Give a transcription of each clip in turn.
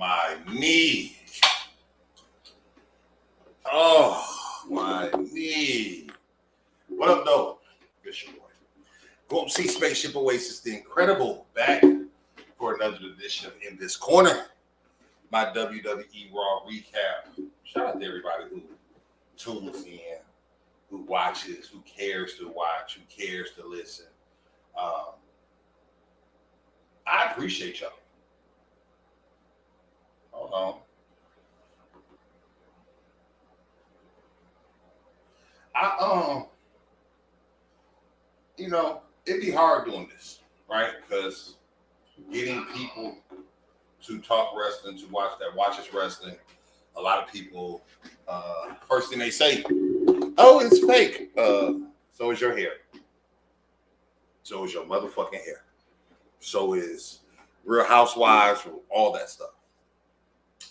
My knee. Oh, my knee. What up, though? It's your boy. Go up see Spaceship Oasis, the Incredible, back for another edition of In This Corner, my WWE Raw recap. Shout out to everybody who tunes in, who watches, who cares to watch, who cares to listen. I appreciate y'all. Hold on. It'd be hard doing this, right? Because getting people to talk wrestling, to watches wrestling, a lot of people, first thing they say, oh, it's fake. So is your hair. So is your motherfucking hair. So is Real Housewives, all that stuff.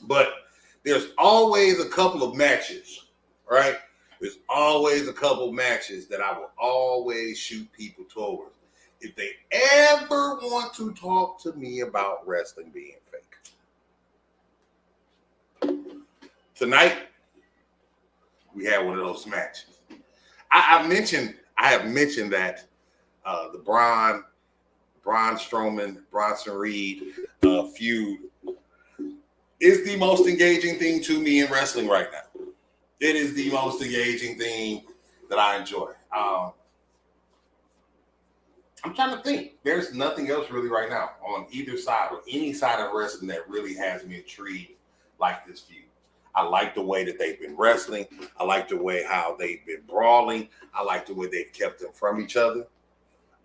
But there's always a couple of matches, right? There's always a couple matches that I will always shoot people towards if they ever want to talk to me about wrestling being fake. Tonight, we had one of those matches. I have mentioned that the Braun Strowman, Bronson Reed feud is the most engaging thing to me in wrestling right now. It is the most engaging thing that I enjoy. I'm trying to think. There's nothing else really right now on either side or any side of wrestling that really has me intrigued like this feud. I like the way that they've been wrestling. I like the way how they've been brawling. I like the way they've kept them from each other.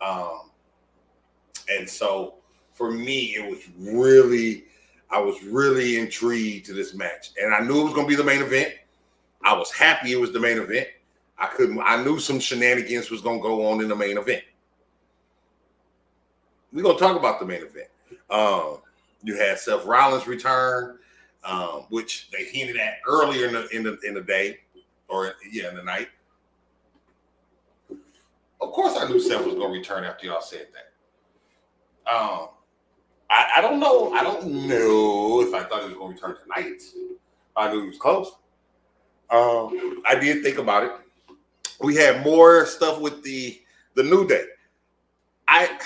And so for me, I was really intrigued to this match. And I knew it was going to be the main event. I was happy it was the main event. I knew some shenanigans was going to go on in the main event. We're going to talk about the main event. You had Seth Rollins return, which they hinted at earlier in the day, or in the night. Of course, I knew Seth was going to return after y'all said that. I don't know. I don't know if I thought he was going to return tonight. I knew he was close. I did think about it. We had more stuff with the New Day. I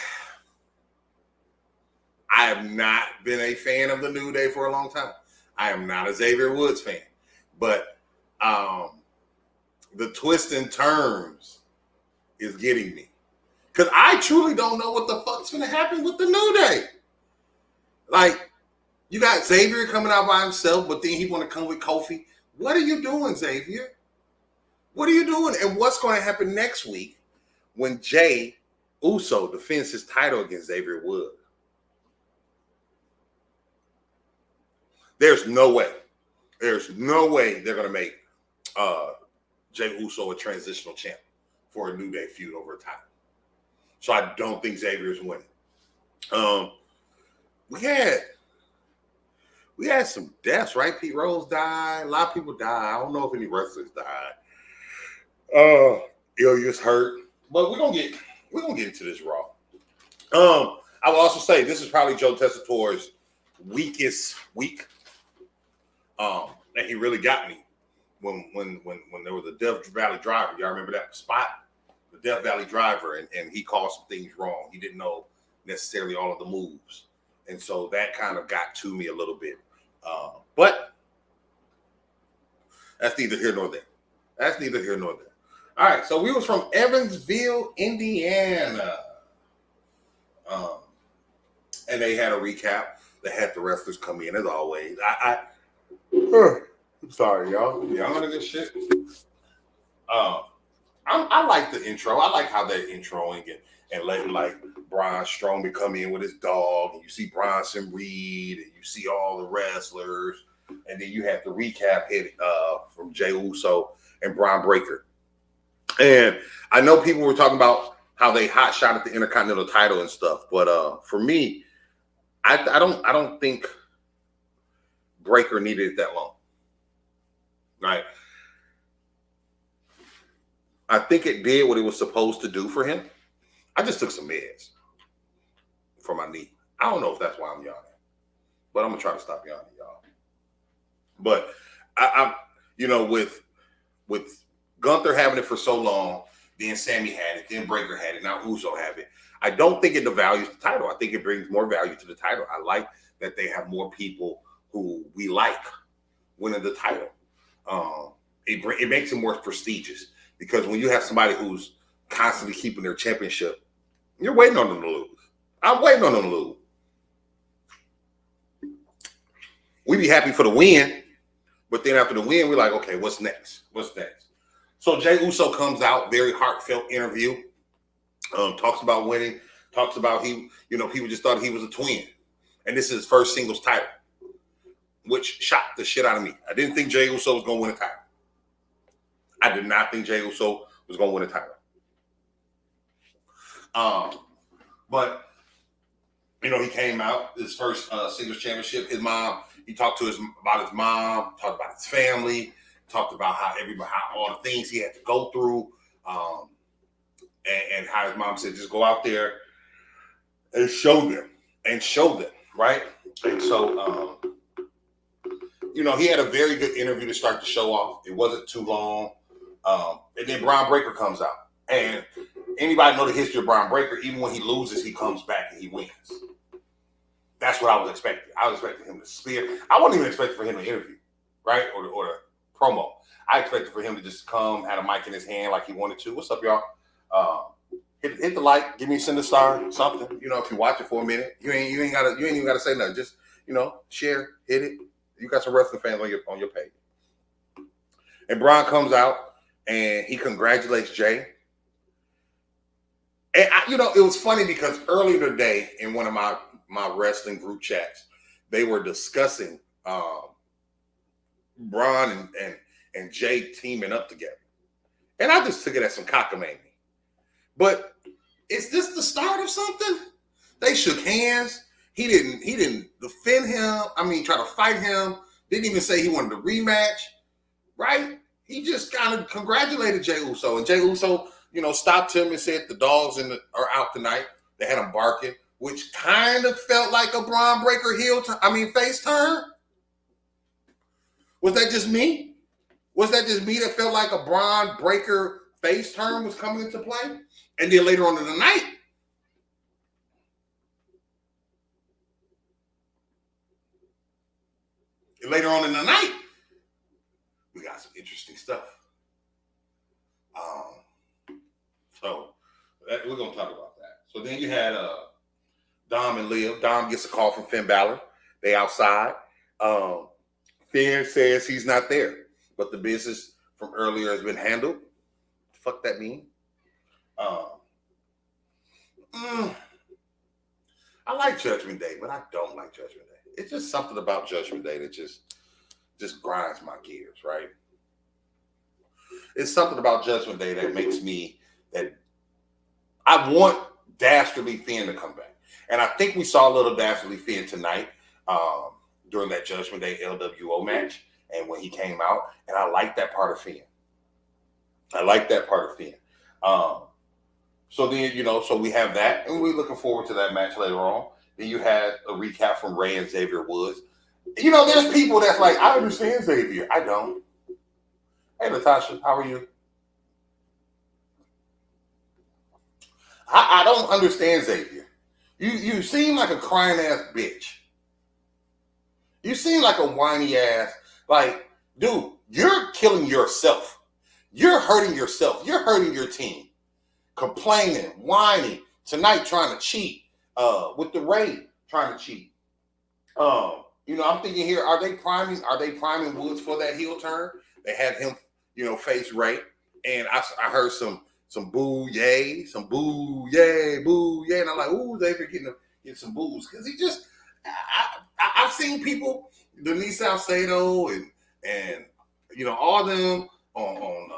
have not been a fan of the New Day for a long time. I am not a Xavier Woods fan. But the twists and turns is getting me. Because I truly don't know what the fuck's going to happen with the New Day. Like, you got Xavier coming out by himself, but then he want to come with Kofi. What are you doing, Xavier? What are you doing? And what's going to happen next week when Jey Uso defends his title against Xavier Woods? There's no way. There's no way they're going to make Jey Uso a transitional champ for a New Day feud over time. So I don't think Xavier's winning. We had some deaths, right? Pete Rose died. A lot of people died. I don't know if any wrestlers died. Ilya's hurt. But we're gonna get into this Raw. I will also say this is probably Joe Tessitore's weakest week. And he really got me when there was a Death Valley Driver. Y'all remember that spot? The Death Valley Driver, and he called some things wrong. He didn't know necessarily all of the moves. And so that kind of got to me a little bit. But that's neither here nor there. All right, so we was from Evansville, Indiana. And they had a recap. They had the wrestlers come in as always. I'm sorry, y'all. Y'all know this shit. I like the intro. I like how they're introing and letting like Braun Strowman come in with his dog, and you see Bronson Reed, and you see all the wrestlers, and then you have the recap hit from Jey Uso and Bron Breakker. And I know people were talking about how they hot shot at the Intercontinental title and stuff, but for me, I don't think Breakker needed it that long. Right? I think it did what it was supposed to do for him. I just took some meds for my knee. I don't know if that's why I'm yawning, but I'm going to try to stop yawning, y'all. But I'm with Gunther having it for so long, then Sami had it, then Breakker had it, now Uso have it. I don't think it devalues the title. I think it brings more value to the title. I like that they have more people who we like winning the title. It makes it more prestigious because when you have somebody who's constantly keeping their championship, you're waiting on them to lose. I'm waiting on them to lose. We be happy for the win, but then after the win, we're like, okay, what's next? What's next? So Jey Uso comes out, very heartfelt interview, talks about winning, talks about people just thought he was a twin. And this is his first singles title, which shocked the shit out of me. I didn't think Jey Uso was going to win a title. I did not think Jey Uso was going to win a title. But, he came out, his first singles championship. His mom, he talked about his mom, talked about his family, talked about how all the things he had to go through, and how his mom said, just go out there and show them, right? And so, he had a very good interview to start the show off. It wasn't too long. And then Bron Breakker comes out. And anybody know the history of Bron Breakker, even when he loses, he comes back and he wins. That's what I was expecting. I was expecting him to spear. I wasn't even expecting for him to interview, right? Or the promo. I expected for him to just come, had a mic in his hand like he wanted to. What's up, y'all? Hit the like, give me a send star, something. If you watch it for a minute, you ain't even gotta say nothing. Just share, hit it. You got some wrestling fans on your page. And Bron comes out and he congratulates Jey. And it was funny because earlier today in one of my wrestling group chats, they were discussing Bron and Jey teaming up together. And I just took it as some cockamamie. But is this the start of something? They shook hands. He didn't defend him. Try to fight him. Didn't even say he wanted a rematch, right? He just kind of congratulated Jey Uso. And Jey Uso, stopped him and said the dogs are out tonight. They had him barking, which kind of felt like a Bron Breakker face turn. Was that just me? Was that just me that felt like a Bron Breakker face turn was coming into play? And then later on in the night, we got some interesting stuff. So we're going to talk about that. So then you had Dom and Liv. Dom gets a call from Finn Balor. They outside. Finn says he's not there, but the business from earlier has been handled. What the fuck that mean? I like Judgment Day, but I don't like Judgment Day. It's just something about Judgment Day that just grinds my gears, right? It's something about Judgment Day that makes me that I want Dastardly Finn to come back. And I think we saw a little Dastardly Finn tonight during that Judgment Day LWO match and when he came out. And I like that part of Finn. So then, so we have that, and we're looking forward to that match later on. Then you had a recap from Rey and Xavier Woods. There's people that's like, I understand Xavier. I don't. Hey, Natasha, how are you? I don't understand Xavier. You seem like a crying ass bitch. You seem like a whiny ass. Like, dude, you're killing yourself. You're hurting yourself. You're hurting your team. Complaining, whining, tonight trying to cheat, with the Rey trying to cheat. I'm thinking here, are they priming Woods for that heel turn? They had him, face Rey. And I heard some boo yay, some boo yay, boo yay. And I'm like, ooh, Xavier getting some boos. Because he just, I've seen people, Denise Salcedo and all them on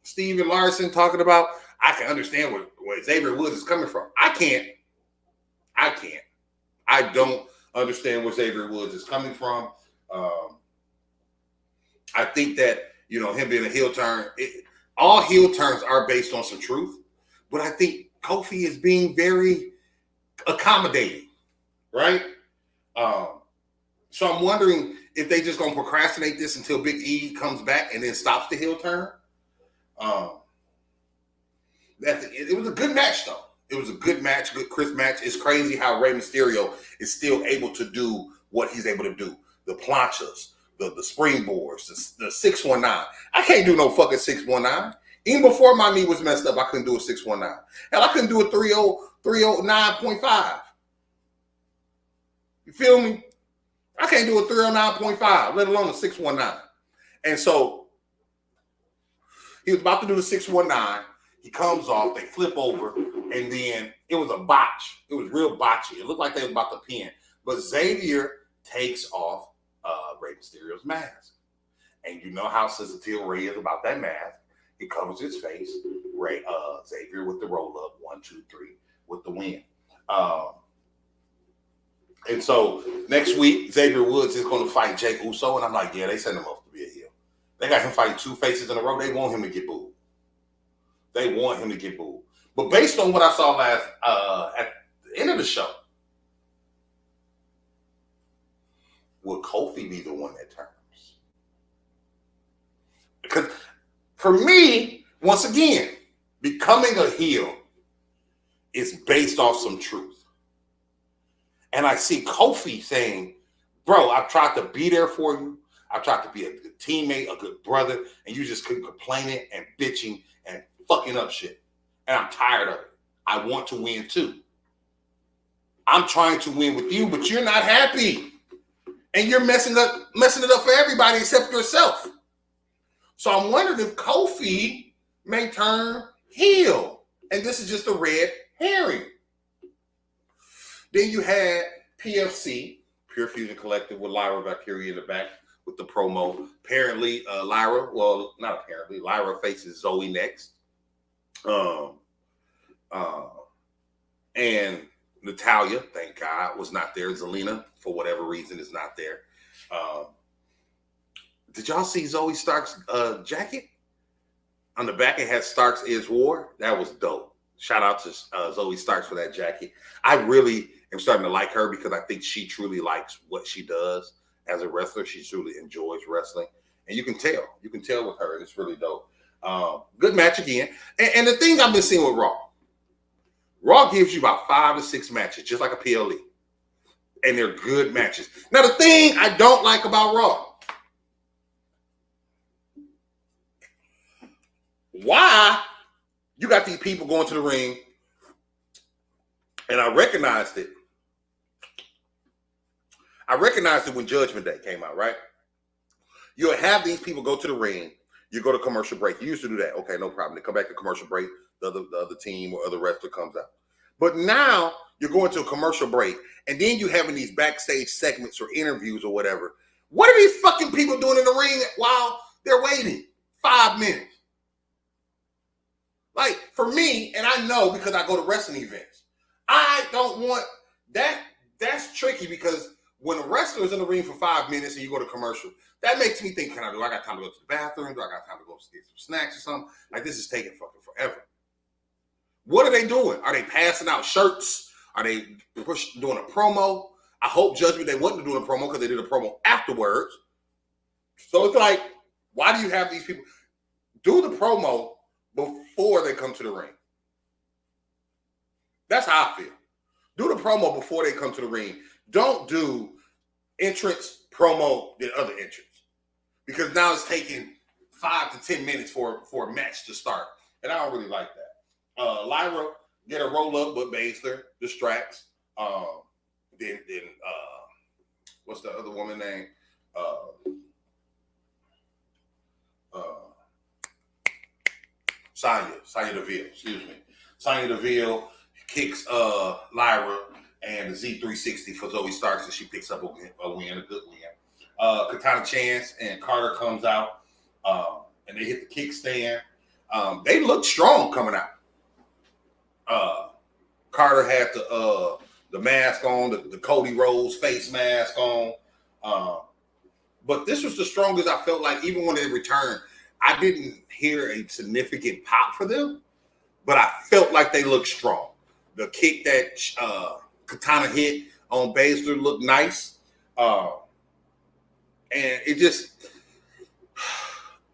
Steven Larson talking about, I can understand where Xavier Woods is coming from. I can't. I don't understand where Xavier Woods is coming from. I think that, him being a heel turn, all heel turns are based on some truth. But I think Kofi is being very accommodating, right? So I'm wondering if they just gonna procrastinate this until Big E comes back and then stops the heel turn. It was a good match though. It was a good match, good crisp match. It's crazy how Rey Mysterio is still able to do what he's able to do. The planchas, the springboards, the 619. I can't do no fucking 619. Even before my knee was messed up, I couldn't do a 619. Hell, I couldn't do a 309.5. You feel me? I can't do a 309.5, let alone a 619. And so he was about to do the 619. He comes off, they flip over, and then it was a botch. It was real botchy. It looked like they was about to pin. But Xavier takes off Rey Mysterio's mask. And you know how sensitive Rey is about that mask. He covers his face. Xavier with the roll-up, 1, 2, 3, with the win. And so next week, Xavier Woods is going to fight Jey Uso. And I'm like, yeah, they sent him up to be a heel. They got him fighting 2 faces in a row. They want him to get booed. They want him to get booed. But based on what I saw last at the end of the show, will Kofi be the one that turns? Because for me, once again, becoming a heel is based off some truth. And I see Kofi saying, bro, I've tried to be there for you. I've tried to be a good teammate, a good brother, and you just keep complaining and bitching and fucking up shit. And I'm tired of it. I want to win too. I'm trying to win with you, but you're not happy. And you're messing it up for everybody except yourself. So I'm wondering if Kofi may turn heel. And this is just a red herring. Then you had PFC, Pure Fusion Collective, with Lyra Valkyria in the back with the promo. Apparently, Lyra faces Zoe next. And Natalya, thank God, was not there. Zelina, for whatever reason, is not there. Did y'all see Zoe Stark's jacket? On the back, it had Starks is War. That was dope. Shout out to Zoe Starks for that jacket. I really am starting to like her because I think she truly likes what she does as a wrestler. She truly enjoys wrestling. And you can tell. You can tell with her. It's really dope. Good match again. And the thing I've been seeing with Raw gives you about 5 to 6 matches, just like a PLE. And they're good matches. Now, the thing I don't like about Raw, why you got these people going to the ring, and I recognized it. I recognized it when Judgment Day came out, right? You'll have these people go to the ring. You go to commercial break. You used to do that. Okay, no problem. They come back to commercial break. The other team or other wrestler comes out. But now you're going to a commercial break, and then you're having these backstage segments or interviews or whatever. What are these fucking people doing in the ring while they're waiting? 5 minutes. Like, for me, and I know because I go to wrestling events, I don't want that. That's tricky because when a wrestler is in the ring for 5 minutes and you go to commercial, that makes me think, I got time to go to the bathroom? Do I got time to go get some snacks or something? Like, this is taking fucking forever. What are they doing? Are they passing out shirts? Are they doing a promo? I hope Judgment Day wasn't doing a promo because they did a promo afterwards. So it's like, why do you have these people do the promo before they come to the ring? That's how I feel. Do the promo before they come to the ring. Don't do entrance, promo, then other entrance. Because now it's taking 5 to 10 minutes for a match to start. And I don't really like that. Lyra get a roll up, but Baszler distracts. Then what's the other woman name? Sonya Deville, excuse me. Sonya Deville kicks Lyra and the Z360 for Zoe Starks, and she picks up a win, a good win. Katana Chance and Carter comes out, and they hit the kickstand. They look strong coming out. Carter had the mask on, the Cody Rhodes face mask on. But this was the strongest I felt like, even when they returned. I didn't hear a significant pop for them, but I felt like they looked strong. The kick that Katana hit on Baszler looked nice. And it just,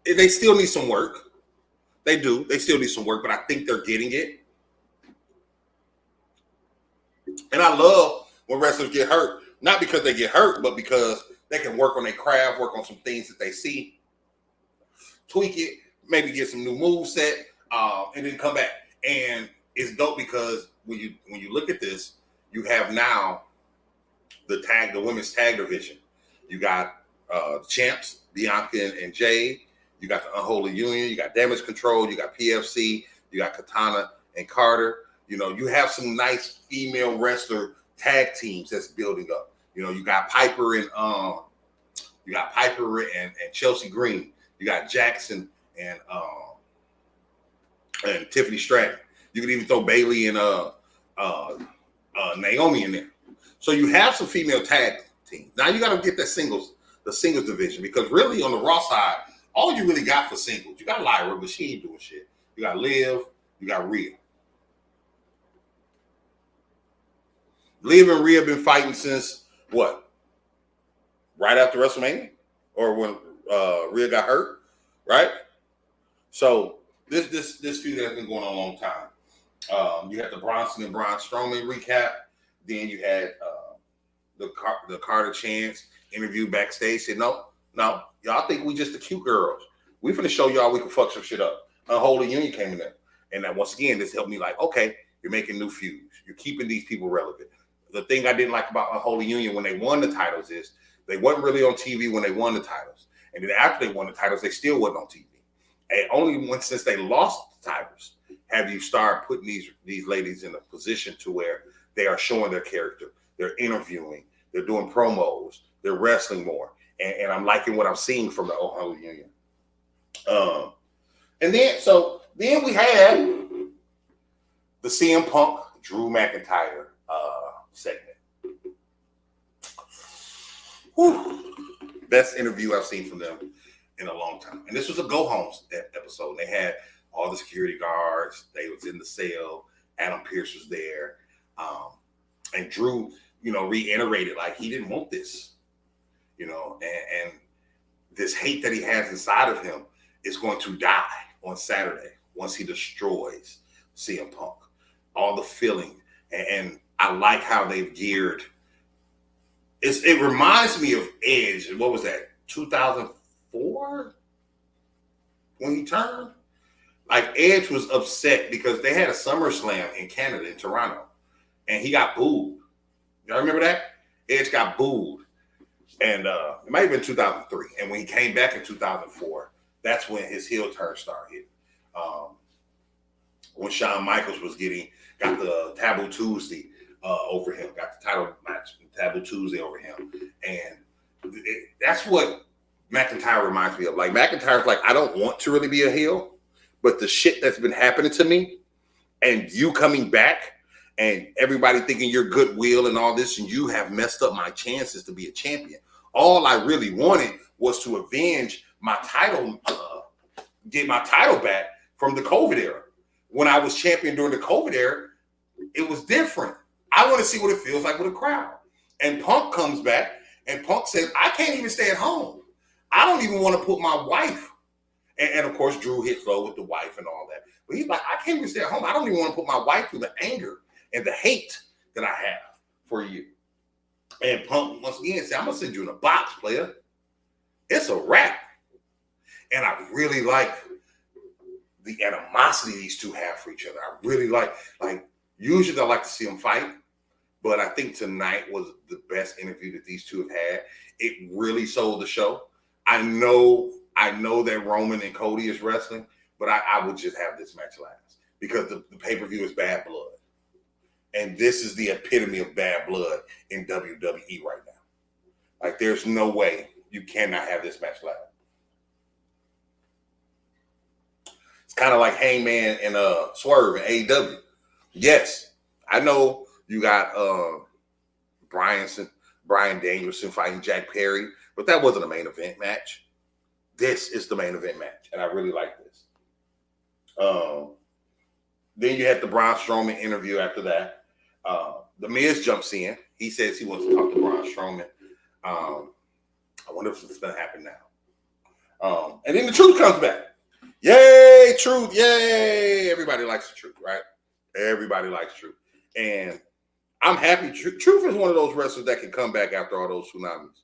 they still need some work. They do. They still need some work, but I think they're getting it. And I love when wrestlers get hurt, not because they get hurt, but because they can work on their craft, work on some things that they see, tweak it, maybe get some new moves set, and then come back. And it's dope because when you look at this, you have now the women's tag division. You got the champs, Bianca and Jay. You got the Unholy Union. You got Damage Control. You got PFC. You got Katana and Carter. You know, you have some nice female wrestler tag teams that's building up. You know, you got Piper and Chelsea Green. You got Jackson and Tiffany Stratton. You can even throw Bailey and Naomi in there. So you have some female tag teams. Now you got to get the singles division, because really on the Raw side, all you really got for singles, you got Lyra, but she ain't doing shit. You got Liv, you got Rhea. Liv and Rhea been fighting since what? Right after WrestleMania, or when Rhea got hurt, right? So this feud has been going on a long time. You had the Bronson and Braun Strowman recap. Then you had the Carter Chance interview backstage. Said, no, y'all think we just the cute girls. We finna show y'all we can fuck some shit up. Unholy Union came in there. And that once again, this helped me like, okay, you're making new feuds. You're keeping these people relevant. The thing I didn't like about Unholy Union when they won the titles is they wasn't really on TV when they won the titles. And then after they won the titles, they still wasn't on TV. And only since they lost the titles have you start putting these ladies in a position to where they are showing their character. They're interviewing. They're doing promos. They're wrestling more. And I'm liking what I'm seeing from the Unholy Union. And then we had the CM Punk Drew McIntyre segment. Whew. Best interview I've seen from them in a long time. And this was a go home episode. They had all the security guards. They was in the cell. Adam Pearce was there. And Drew, reiterated like he didn't want this, and this hate that he has inside of him is going to die on Saturday once he destroys CM Punk. All the feeling, and I like how they've geared. It reminds me of Edge. What was that? 2004 when he turned. Like Edge was upset because they had a SummerSlam in Canada, in Toronto, and he got booed. Y'all remember that? Edge got booed. And it might have been 2003. And when he came back in 2004, that's when his heel turn started. When Shawn Michaels got the Taboo Tuesday over him, got the title match, Taboo Tuesday over him. And that's what McIntyre reminds me of. Like, McIntyre's like, I don't want to really be a heel, but the shit that's been happening to me and you coming back and everybody thinking you're goodwill and all this, and you have messed up my chances to be a champion. All I really wanted was to avenge my title, get my title back from the COVID era. When I was champion during the COVID era, it was different. I want to see what it feels like with a crowd. And Punk comes back, and Punk says, I can't even stay at home. I don't even want to put my wife. And of course, Drew hits low with the wife and all that. But he's like, I can't even stay at home. I don't even want to put my wife through the anger and the hate that I have for you. And Punk once again said, I'm going to send you in a box, player. It's a wrap. And I really like the animosity these two have for each other. I really like usually I like to see them fight, but I think tonight was the best interview that these two have had. It really sold the show. I know that Roman and Cody is wrestling, but I would just have this match last because the pay-per-view is bad blood. And this is the epitome of bad blood in WWE right now. Like, there's no way you cannot have this match last. It's kind of like Hangman and Swerve in AEW. Yes, I know you got Bryan Danielson fighting Jack Perry, but that wasn't a main event match. This is the main event match, and I really like this. Then you had the Braun Strowman interview after that. The Miz jumps in. He says he wants to talk to Braun Strowman. I wonder if it's going to happen now. And then the truth comes back. Yay, truth. Yay. Everybody likes the truth, right? Everybody likes truth. And I'm happy. Truth is one of those wrestlers that can come back after all those tsunamis.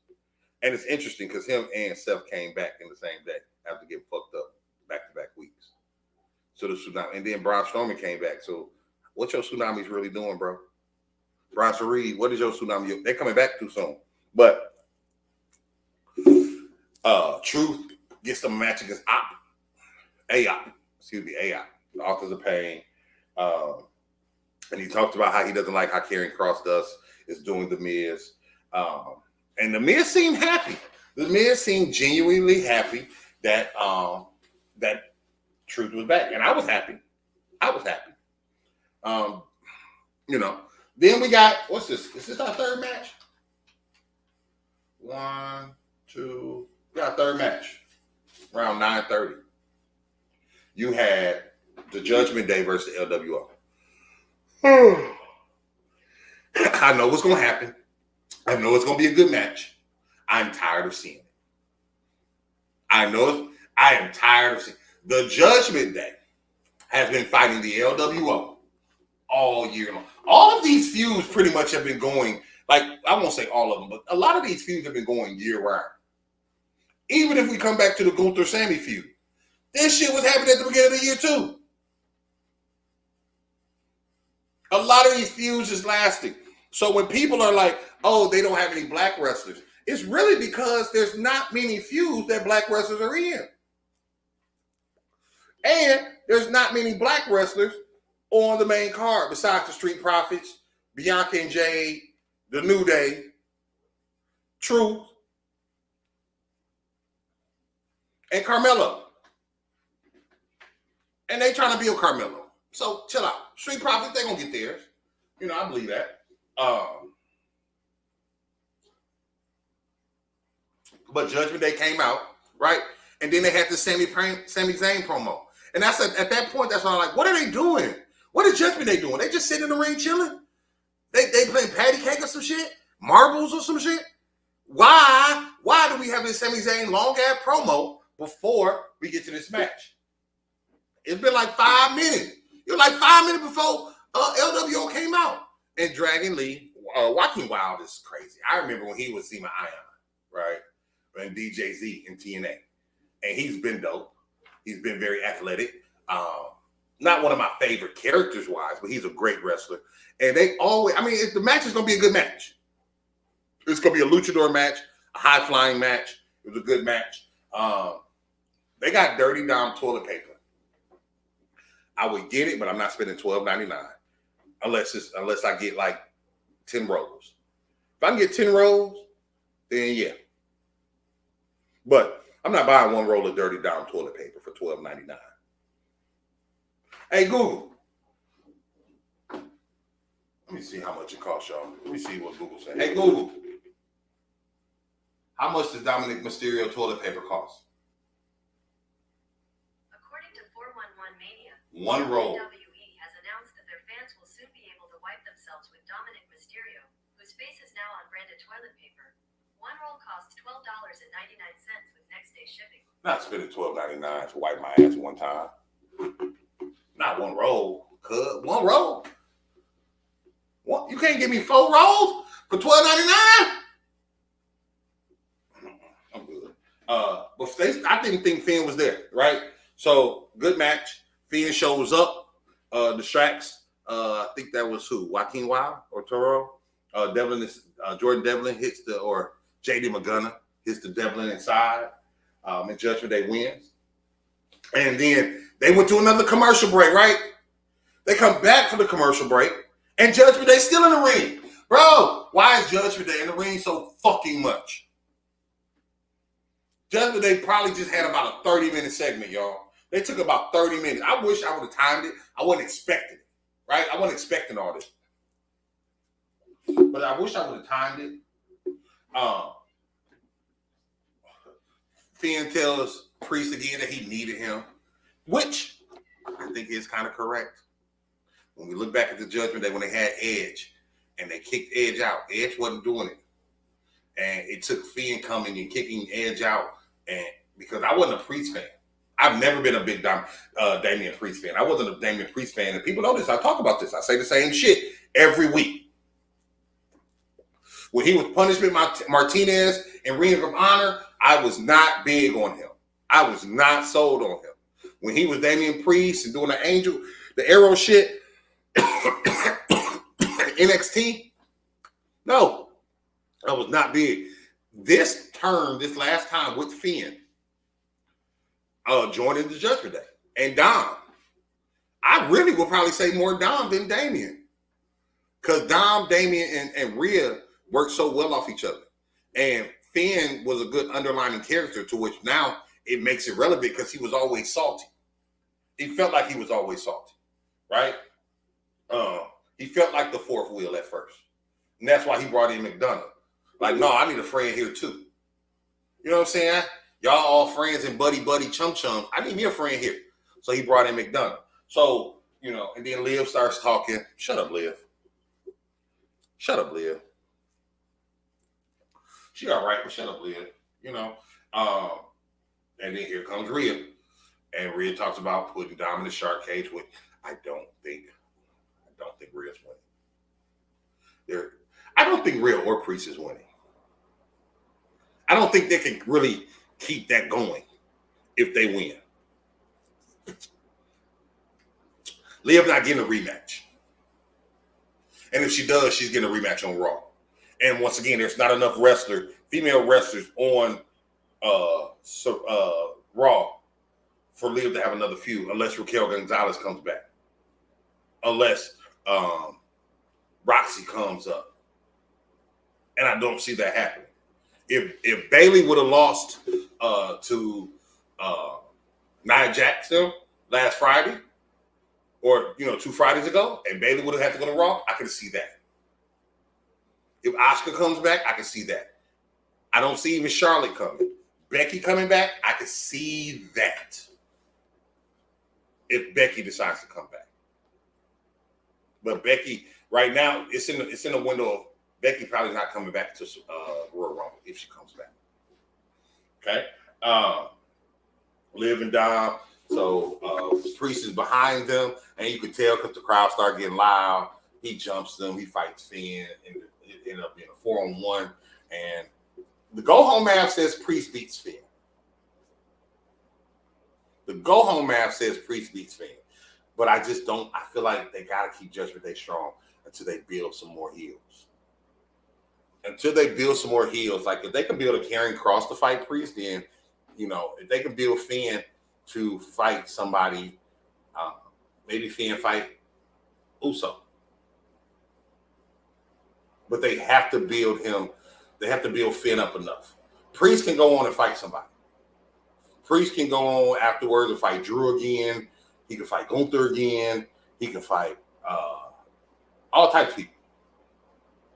And it's interesting because him and Seth came back in the same day after getting fucked up back-to-back weeks. So the tsunami. And then Braun Strowman came back. So what your tsunami's really doing, bro? Bronson Reed, what is your tsunami? They're coming back too soon. But Truth gets the match against AOP, the Authors of Pain. And he talked about how he doesn't like how Karrion Kross is doing The Miz. And The Miz seemed happy. The Miz seemed genuinely happy that Truth was back. And I was happy. Then we got, what's this? Is this our third match? 1, 2, we got our third match. Around 9:30. You had the Judgment Day versus LWO. I know what's going to happen. I know it's going to be a good match. I'm tired of seeing it. I am tired of seeing it. The Judgment Day has been fighting the LWO all year long. All of these feuds pretty much have been going, like, I won't say all of them, but a lot of these feuds have been going year round. Even if we come back to the Gunther Sami feud, this shit was happening at the beginning of the year too. A lot of these feuds is lasting. So when people are like, oh, they don't have any black wrestlers, it's really because there's not many feuds that black wrestlers are in. And there's not many black wrestlers on the main card besides the Street Profits, Bianca and Jade, the New Day, Truth, and Carmelo. And they trying to build Carmelo. So chill out. Street Profits, they gonna get theirs. I believe that. But Judgment Day came out, right? And then they had the Sami Zayn promo. And that's at that point, that's when I'm like, what are they doing? What is Judgment Day doing? They just sitting in the ring chilling? They playing patty cake or some shit? Marbles or some shit? Why do we have this Sami Zayn long-ass promo before we get to this match? It's been like 5 minutes. It was like 5 minutes before LWO came out. And Dragon Lee, Joaquin Wilde is crazy. I remember when he was Zema Ion, right? And DJ Z in TNA. And he's been dope. He's been very athletic. Not one of my favorite characters-wise, but he's a great wrestler. And they always, the match is going to be a good match. It's going to be a luchador match, a high-flying match. It was a good match. They got dirty down toilet paper. I would get it, but I'm not spending $12.99 unless I get like 10 rolls. If I can get 10 rolls, then yeah. But I'm not buying one roll of dirty down toilet paper for $12.99. Hey, Google. Let me see how much it costs, y'all. Let me see what Google said. Hey, Google. How much does Dominic Mysterio toilet paper cost? According to 411 Mania, one roll. WWE has announced that their fans will soon be able to wipe themselves with Dominic Mysterio, whose face is now on branded toilet paper. One roll costs $12.99 with next day shipping. Not spending $12.99 to wipe my ass one time. Not one roll. One roll? What? You can't give me 4 rolls for $12.99? I'm good. But I didn't think Finn was there, right? So good match. Finn shows up, distracts. I think that was who? Joaquin Wilde or Toro? Jordan Devlin hits or JD McGunner hits the Devlin inside. And Judgment Day wins. And then they went to another commercial break, right? They come back from the commercial break, and Judgment Day still in the ring. Bro, why is Judgment Day in the ring so fucking much? Judgment Day probably just had about a 30-minute segment, y'all. They took about 30 minutes. I wish I would have timed it. I wasn't expecting it, right? I wasn't expecting all this. But I wish I would have timed it. Finn tells Priest again that he needed him, which I think is kind of correct. When we look back at the Judgment Day when they had Edge and they kicked Edge out, Edge wasn't doing it. And it took Finn coming and kicking Edge out, and because I wasn't a Priest fan. I've never been a big Damian Priest fan. I wasn't a Damian Priest fan, and people know this. I talk about this. I say the same shit every week. When he was Punishment Martinez and Ring of Honor, I was not big on him. I was not sold on him. When he was Damian Priest and doing the Arrow shit, NXT, no, I was not big. This last time with Finn, joining the Judgment Day, and Dom. I really would probably say more Dom than Damian. Because Dom, Damian, and Rhea worked so well off each other. And Finn was a good underlining character, to which now it makes it relevant because he was always salty. He felt like he was always salty, right? He felt like the fourth wheel at first. And that's why he brought in McDonough. Like, no, I need a friend here too. You know what I'm saying? Y'all all friends and buddy chum. I need me a friend here. So he brought in McDonough. So, and then Liv starts talking. Shut up, Liv. Shut up, Liv. She all right, but shut up, Liv. And then here comes Rhea. And Rhea talks about putting Dom in the shark cage, which I don't think Rhea's winning. I don't think Rhea or Priest is winning. I don't think they can really keep that going if they win. Liv not getting a rematch. And if she does, she's getting a rematch on Raw. And once again, there's not enough female wrestlers on Raw for Liv to have another feud unless Raquel Gonzalez comes back. Unless Roxy comes up. And I don't see that happening. If Bayley would have lost to Nia Jax last Friday, or 2 Fridays ago, and Bayley would have had to go to Raw, I can see that. If Asuka comes back, I can see that. I don't see even Charlotte coming. Becky coming back, I can see that. If Becky decides to come back. But Becky, right now, it's in the window of Becky probably not coming back to Royal Rumble if she comes back. Okay? Liv and Dom. So Priest is behind them, and you can tell because the crowd started getting loud. He jumps them. He fights Finn, and it ended up being a 4-on-1. And the go-home math says Priest beats Finn. The go-home math says Priest beats Finn. But I just don't. I feel like they got to keep Judgment Day strong until they build some more heels. Until they build some more heels. Like, if they can build a Karrion Kross to fight Priest, then, if they can build Finn to fight somebody, maybe Finn fight Uso. But they have to build him. They have to build Finn up enough. Priest can go on and fight somebody. Priest can go on afterwards and fight Drew again. He can fight Gunther again. He can fight all types of people.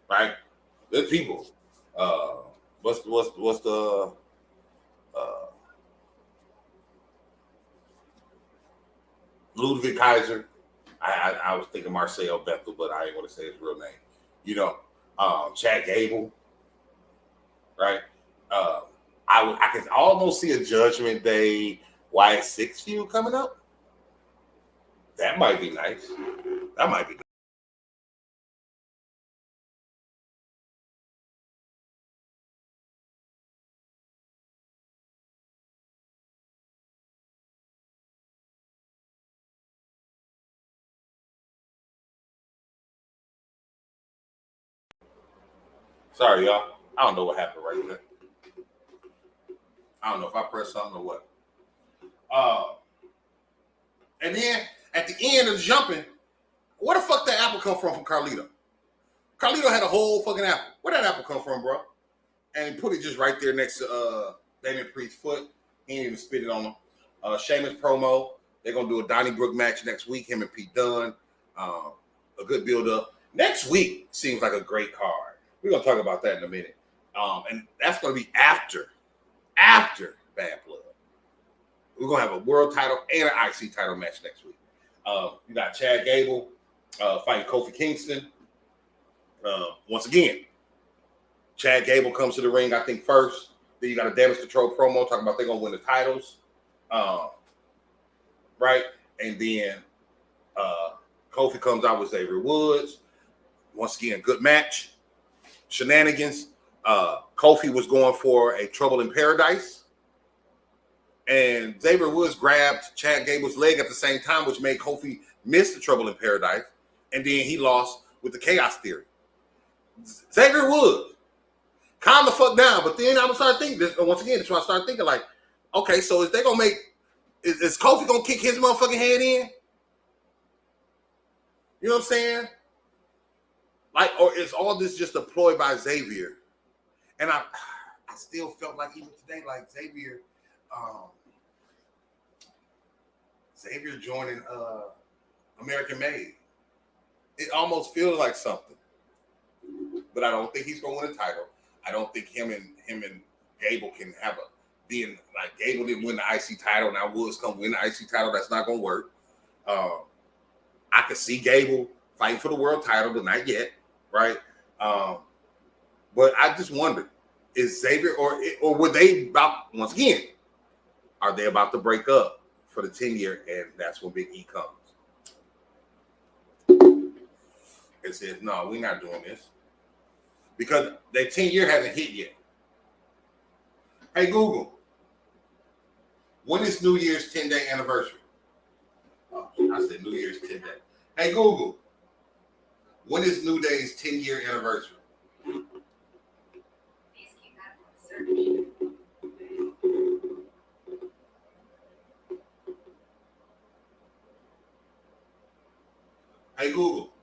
Right? There's people. What's the Ludwig Kaiser. I was thinking Marcel Bethel, but I ain't want to say his real name. Chad Gable, right? I can almost see a Judgment Day Wyatt 6 feud coming up. That might be nice. That might be nice. Sorry, y'all. I don't know what happened right there. I don't know if I pressed something or what. And then at the end of jumping, where the fuck that apple come from Carlito? Carlito had a whole fucking apple. Where that apple come from, bro? And put it just right there next to Damian Priest's foot. He didn't even spit it on him. Sheamus promo. They're going to do a Donnybrook match next week. Him and Pete Dunne. A good build-up. Next week seems like a great card. We're going to talk about that in a minute. And that's going to be after Bad Blood. We're going to have a world title and an IC title match next week. You got Chad Gable fighting Kofi Kingston. Once again, Chad Gable comes to the ring, I think, first. Then you got a Damage Control promo talking about they're going to win the titles. Right? And then Kofi comes out with Xavier Woods. Once again, good match. Shenanigans. Kofi was going for a Trouble in Paradise. And Xavier Woods grabbed Chad Gable's leg at the same time, which made Kofi miss the Trouble in Paradise. And then he lost with the Chaos Theory. Xavier Woods, calm the fuck down. But then I would start thinking this, once again, that's when I started thinking, like, okay, so is they gonna make, is Kofi gonna kick his motherfucking head in? You know what I'm saying? Like, or is all this just a ploy by Xavier? And I still felt like even today, like Xavier joining American Made. It almost feels like something. But I don't think he's gonna win a title. I don't think him and Gable can have a being like Gable didn't win the IC title. Now Woods come win the IC title. That's not gonna work. I could see Gable fighting for the world title, but not yet, right? But I just wonder, is Xavier or would they about once again? Are they about to break up for the 10-year, and that's when Big E comes and says, "No, we're not doing this." Because their 10-year hasn't hit yet. Hey, Google, when is New Year's 10-day anniversary? Oh, I said New Year's 10-day. Hey, Google, when is New Day's 10-year anniversary? Please keep that from the search. Hey, Google,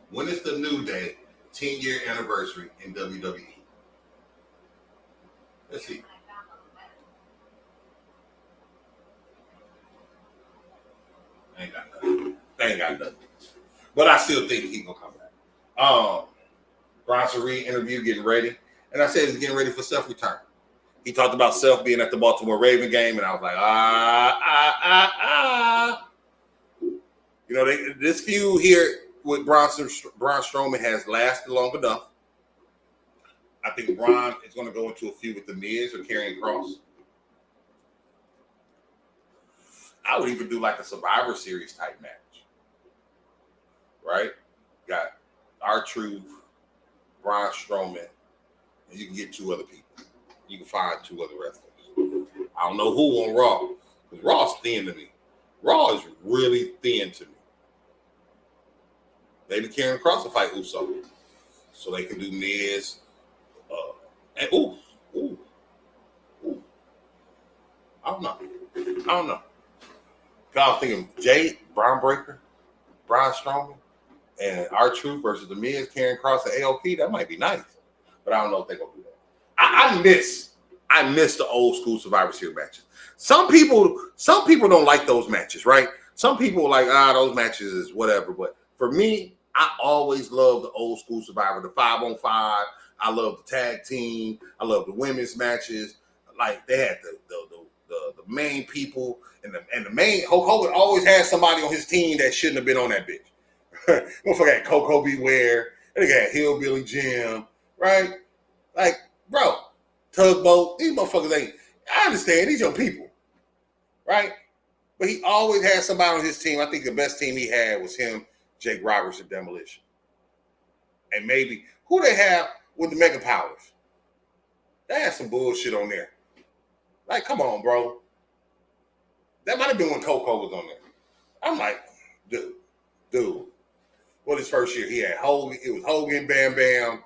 when is the New Day 10-year anniversary in WWE? Let's see. They ain't got nothing. They ain't got nothing. But I still think he's gonna come back. Bronson Reed interview getting ready. And I said he's getting ready for Seth return. He talked about Seth being at the Baltimore Raven game, and I was like, You know, this feud here with Braun Strowman has lasted long enough. I think Braun is going to go into a feud with The Miz or Karrion Kross. I would even do like a Survivor Series type match. Right? Got R-Truth, Braun Strowman, and you can get 2 other people. You can find 2 other wrestlers. I don't know who on Raw, because Raw's thin to me. Raw is really thin to me. Maybe Karrion Kross will fight Uso, so they can do Miz. And I don't know. I was thinking Bron Breakker, Braun Strowman, and R-Truth versus The Miz, Karrion Kross, and AOP. That might be nice, but I don't know if they're gonna do that. I miss the old school Survivor Series matches. Some people don't like those matches, right? Some people are like, those matches is whatever. But for me, I always love the old school Survivor, the 5-on-5. I love the tag team. I love the women's matches. Like they had the main people and the main Hulk Hogan always had somebody on his team that shouldn't have been on that bitch. Motherfucker had Coco Beware. They got Hillbilly Jim, right? Like, bro, Tugboat. These motherfuckers ain't. I understand these your people, right? But he always had somebody on his team. I think the best team he had was him, Jake Roberts, and Demolition. And maybe who they have with the Mega Powers. They had some bullshit on there. Like, come on, bro. That might have been when Coco was on there. I'm like, dude. Well, his first year, he had Hogan. It was Hogan, Bam Bam,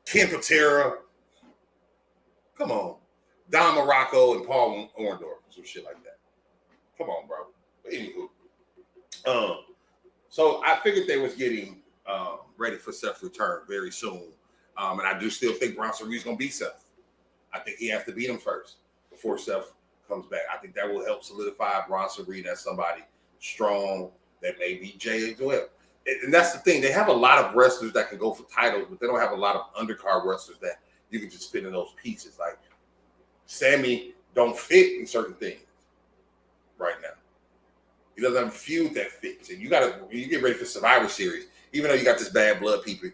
Ken Patera. Come on. Don Morocco and Paul Orndorff. Some shit like that. Come on, bro. But anywho. So I figured they was getting ready for Seth's return very soon. And I do still think Bronson Reed's going to beat Seth. I think he has to beat him first before Seth comes back. I think that will help solidify Bronson Reed as somebody strong that may beat Jay as well. And that's the thing. They have a lot of wrestlers that can go for titles, but they don't have a lot of undercard wrestlers that you can just fit in those pieces. Like Sami don't fit in certain things right now. He doesn't have a feud that fits. And you get ready for Survivor Series, even though you got this bad blood people,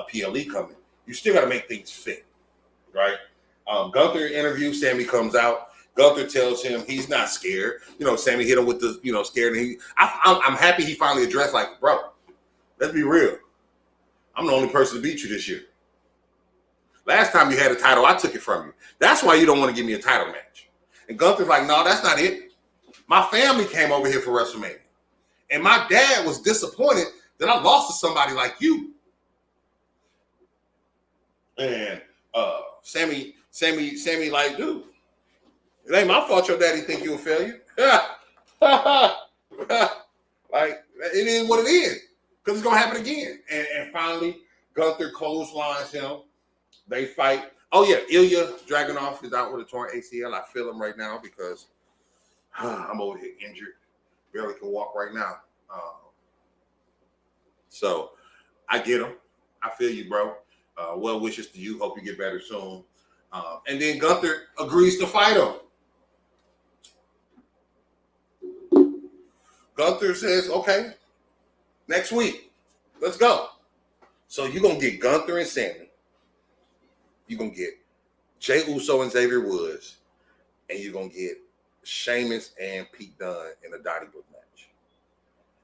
PLE coming, You still got to make things fit, right? Gunther interview, Sami comes out. Gunther tells him he's not scared. Sami hit him with the, scared. And I'm happy he finally addressed, like, bro, let's be real. I'm the only person to beat you this year. Last time you had a title, I took it from you. That's why you don't want to give me a title match. And Gunther's like, no, that's not it. My family came over here for WrestleMania. And my dad was disappointed that I lost to somebody like you. And Sami, like, dude, it ain't my fault your daddy think you a failure. Like, it is what it is. Because it's going to happen again. And finally, Gunther clotheslines him. They fight. Oh, yeah, Ilya Dragunov is out with a torn ACL. I feel him right now because I'm over here injured. Barely can walk right now. So I get him. I feel you, bro. Well wishes to you. Hope you get better soon. And then Gunther agrees to fight him. Gunther says, okay, next week, let's go. So you're going to get Gunther and Sami. You're going to get Jey Uso and Xavier Woods. And you're going to get Sheamus and Pete Dunne in a Donnybrook match.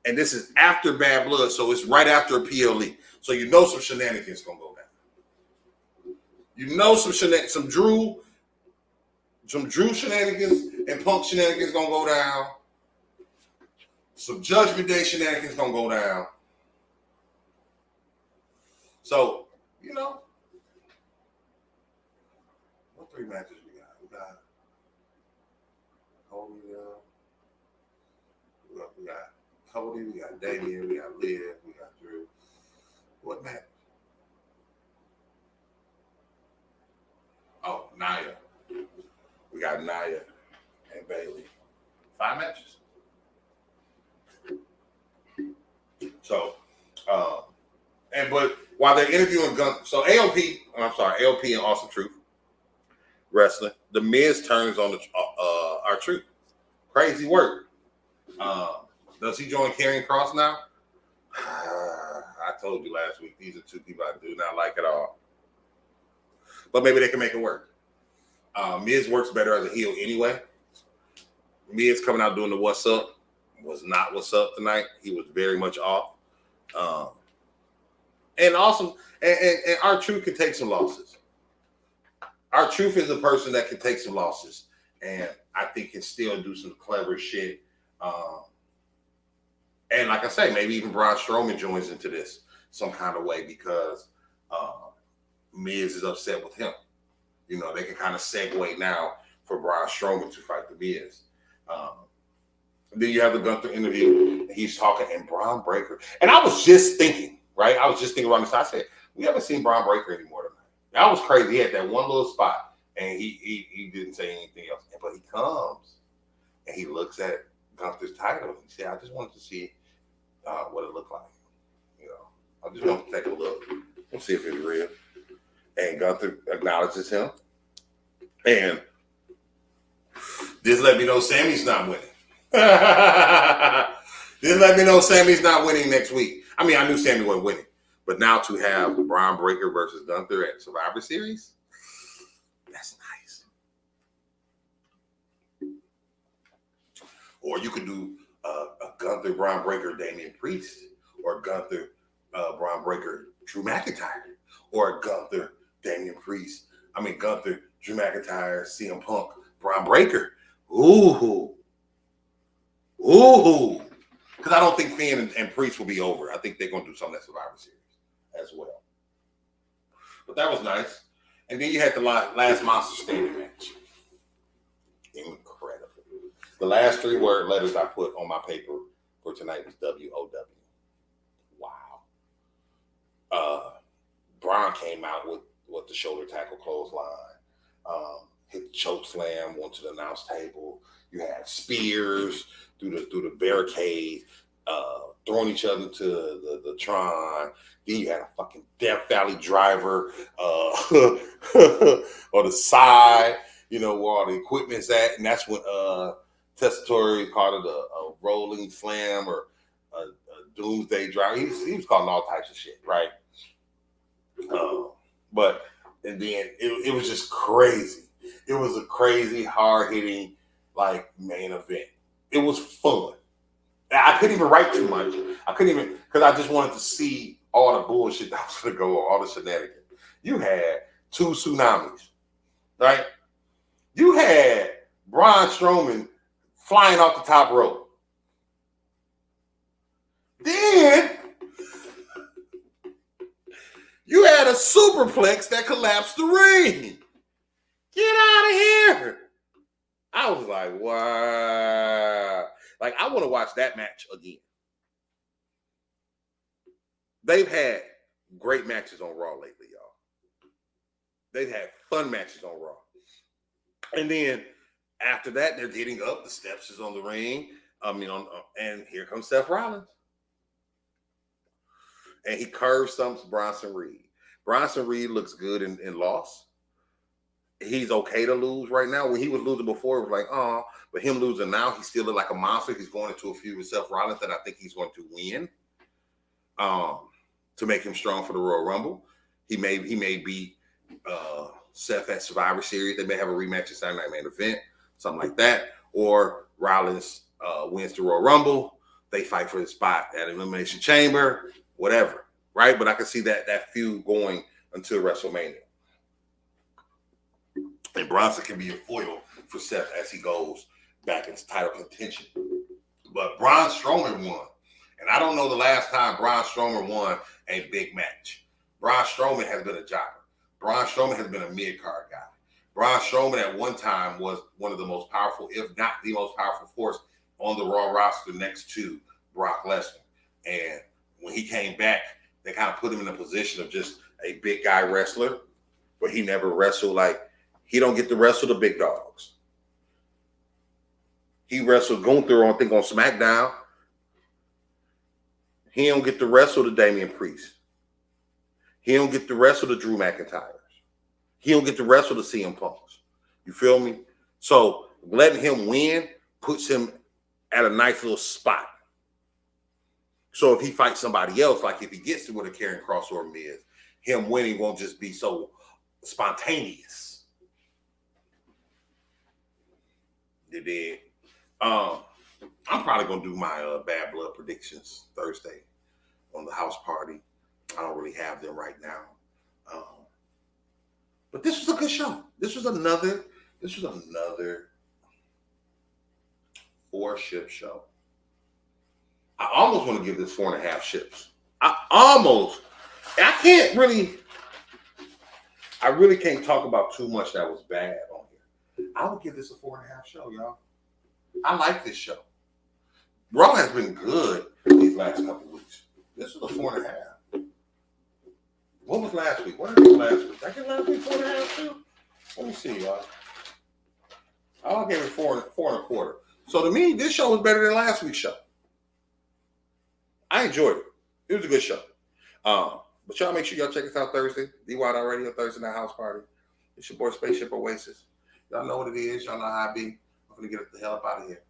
And this is after Bad Blood, so it's right after a PLE. So you know some shenanigans going to go down. You know some Drew shenanigans and Punk shenanigans going to go down. Some Judgment Day shenanigans going to go down. So, what 3 matches we got? We got Cody, we got Damian, we got Liv, we got Drew. What match? Oh, Nia. We got Nia and Bayley. 5 matches. So, but while they're interviewing Gunther, so AOP and Awesome Truth Wrestling, the Miz turns on our Truth. Crazy work. Does he join Karrion Kross now? I told you last week, these are 2 people I do not like at all. But maybe they can make it work. Miz works better as a heel anyway. Miz coming out doing the what's up was not what's up tonight. He was very much off. And awesome. And our Truth can take some losses. Our Truth is a person that can take some losses. And I think can still do some clever shit. And like I say, maybe even Braun Strowman joins into this some kind of way because Miz is upset with him. They can kind of segue now for Braun Strowman to fight the Miz. Then you have the Gunther interview. He's talking and Bron Breakker. And I was just thinking, right? I was just thinking around this. I said, we haven't seen Bron Breakker anymore tonight. That was crazy. He had that one little spot and he didn't say anything else. But he comes and he looks at Gunther's title. He said, I just wanted to see what it looked like. I just wanted to take a look and see if it's real. And Gunther acknowledges him. And this let me know Sami's not winning. This let me know Sami's not winning next week. I mean, I knew Sami wasn't winning. But now to have Bron Breakker versus Gunther at Survivor Series, that's nice. Or you could do a Gunther, Bron Breakker, Damian Priest, or Gunther, Bron Breakker, Drew McIntyre, or Gunther, Gunther, Drew McIntyre, CM Punk, Bron Breakker. Ooh. Because I don't think Finn and Priest will be over. I think they're going to do something at Survivor Series as well. But that was nice. And then you had the last Monster Stadium match. Incredible. The last 3 word letters I put on my paper for tonight was WOW. Wow. Braun came out with the shoulder tackle clothesline. Hit the choke slam, went to the announce table. You had spears through the barricade, throwing each other to the Tron. Then you had a fucking Death Valley driver on the side, where all the equipment's at. And that's when Tessitore called it a rolling slam or a doomsday driver. He was calling all types of shit, right? But and then it was just crazy. It was a crazy, hard hitting like main event. It was fun. I couldn't even write too much. I couldn't even because I just wanted to see all the bullshit that was gonna go on, all the shenanigans. You had two tsunamis, right? You had Braun Strowman flying off the top rope. Then you had a superplex that collapsed the ring. Get out of here. I was like, wow. Like, I want to watch that match again. They've had great matches on Raw lately, y'all. They've had fun matches on Raw. And then after that, they're getting up. The steps is on the ring. And here comes Seth Rollins. And he curves stumps Bronson Reed. Bronson Reed looks good in loss. He's okay to lose right now. When he was losing before, it was like, oh, but him losing now, he still look like a monster. He's going into a feud with Seth Rollins that I think he's going to win to make him strong for the Royal Rumble. He may beat Seth at Survivor Series. They may have a rematch at Saturday Night Main Event, something like that. Or Rollins wins the Royal Rumble. They fight for the spot at Elimination Chamber, whatever, right? But I can see that feud going until WrestleMania. And Bronson can be a foil for Seth as he goes back into title contention. But Braun Strowman won. And I don't know the last time Braun Strowman won a big match. Braun Strowman has been a jobber. Braun Strowman has been a mid-card guy. Braun Strowman at one time was one of the most powerful, if not the most powerful force on the Raw roster next to Brock Lesnar. And when he came back, they kind of put him in a position of just a big guy wrestler, but he never wrestled like, he don't get to wrestle the big dogs. He wrestled Gunther on SmackDown. He don't get to wrestle the Damian Priest. He don't get to wrestle the Drew McIntyres. He don't get to wrestle the CM Punks. You feel me? So letting him win puts him at a nice little spot. So if he fights somebody else, like if he gets to where the Karrion Kross or Miz, him winning won't just be so spontaneous. You did. I'm probably gonna do my Bad Blood predictions Thursday on the house party. I don't really have them right now, but this was a good show. This was another 4-ship show. I almost want to give this 4.5 ships. I really can't talk about too much that was bad on here. I would give this a 4.5 show, y'all. I like this show. Raw has been good these last couple weeks. This was a 4.5. What was last week? What did I do last week? Did I get last week 4.5 too? Let me see, y'all. I'll give it 4.25. So to me, this show was better than last week's show. I enjoyed it. It was a good show. But y'all make sure y'all check us out Thursday. DY Radio Thursday Night House Party. It's your boy Spaceship Oasis. Y'all know what it is. Y'all know how I be. I'm gonna get the hell up out of here.